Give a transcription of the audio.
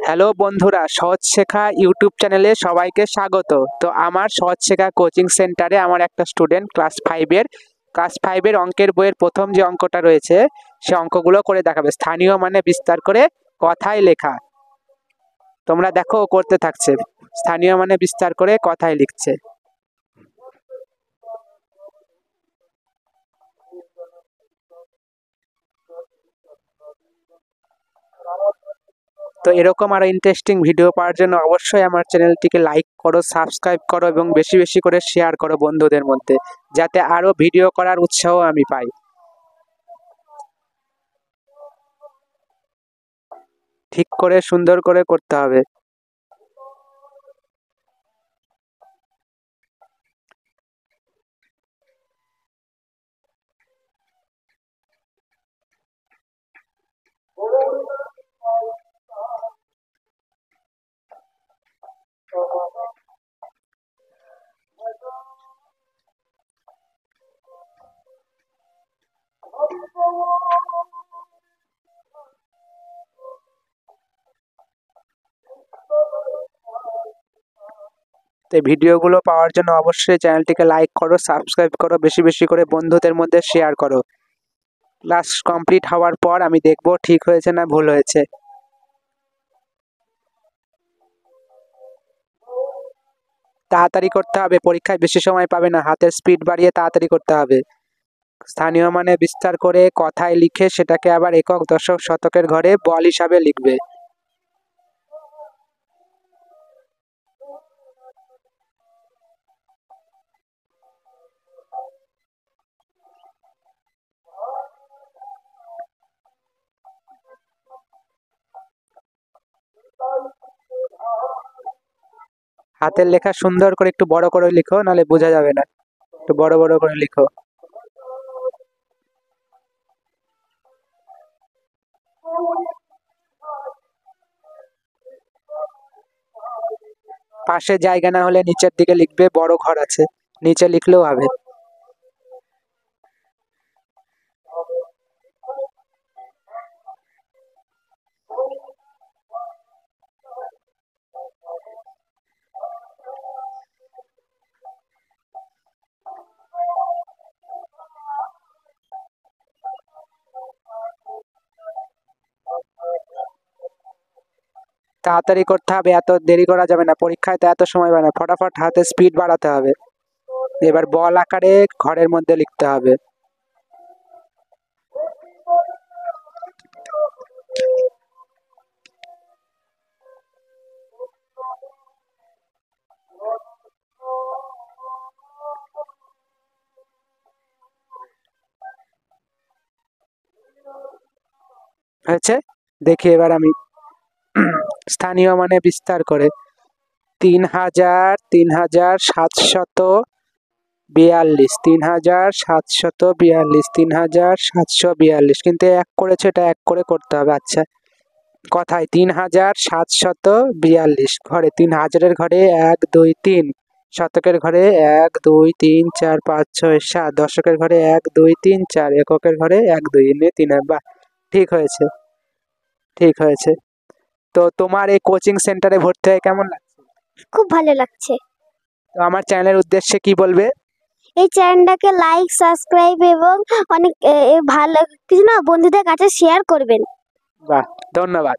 Hello বন্ধুরা, সহজ শেখা ইউটিউব চ্যানেলে সবাইকে স্বাগত। তো আমার সহজ শেখা কোচিং সেন্টারে আমার একটা স্টুডেন্ট ক্লাস ফাইভের অঙ্কের বইয়ের প্রথম যে অঙ্কটা রয়েছে সে অঙ্কগুলো করে দেখাবে। স্থানীয় মানে বিস্তার করে কথায় লেখা। তোমরা দেখো ও করতে থাকছে, স্থানীয় মানে বিস্তার করে কথায় লিখছে। তো এরকম আরো ইন্টারেস্টিং ভিডিও পাওয়ার জন্য অবশ্যই আমার চ্যানেলটিকে লাইক করো, সাবস্ক্রাইব করো এবং বেশি বেশি করে শেয়ার করো বন্ধুদের মধ্যে, যাতে আরো ভিডিও করার উৎসাহ আমি পাই। ঠিক করে সুন্দর করে করতে হবে। তো এই ভিডিওগুলো পাওয়ার জন্য অবশ্যই চ্যানেলটিকে লাইক করো, সাবস্ক্রাইব করো, বেশি বেশি করে বন্ধুদের মধ্যে শেয়ার করো। ক্লাস কমপ্লিট হওয়ার পর আমি দেখব ঠিক হয়েছে না ভুল হয়েছে। তাড়াতাড়ি করতে হবে, পরীক্ষায় বেশি সময় পাবে না, হাতের স্পিড বাড়িয়ে তাড়াতাড়ি করতে হবে। স্থানীয় মানে বিস্তার করে কথায় লিখে সেটাকে আবার একক, দশক, শতকের ঘরে বল হিসাবে লিখবে। হাতের লেখা সুন্দর করে একটু বড় করে লিখো, নাহলে বোঝা যাবে না। একটু বড় বড় করে লিখো। পাশে জায়গা না হলে নিচের দিকে লিখবে, বড় ঘর আছে, নিচে লিখলেও হবে। তাড়াতাড়ি করতে হবে, এত দেরি করা যাবে না, পরীক্ষায় তো এত সময় পাবে না, ফটাফট হাতে স্পিড বাড়াতে হবে। এবার বল আকারে ঘরের মধ্যে লিখতে হবে। হয়েছে? দেখি এবার আমি। স্থানীয় মানে বিস্তার করে ৩,৭42, ৩,৭42, ৩,৭42, কিন্তু এক করেছে, এটা এক করে করতে হবে। আচ্ছা, কথায় ৩,৭42, ঘরে ৩,০০০-এর ঘরে ১ ২ ৩, শতকের ঘরে ১ ২ ৩ ৪ ৫ ৬ ৭, দশকের ঘরে ১ ২ ৩ ৪, এককের ঘরে ১ ২ ৩। বাহ, ঠিক হয়েছে, ঠিক হয়েছে। তো তোমার এই কোচিং সেন্টারে ভর্তি হয়ে কেমন লাগছে? খুব ভালো লাগছে। তো আমার চ্যানেলের উদ্দেশ্যে কি বলবে? এই চ্যানেলটাকে লাইক, সাবস্ক্রাইব এবং অনেক ভালো কিছু না বন্ধুদের কাছে শেয়ার করবেন। বাহ, ধন্যবাদ।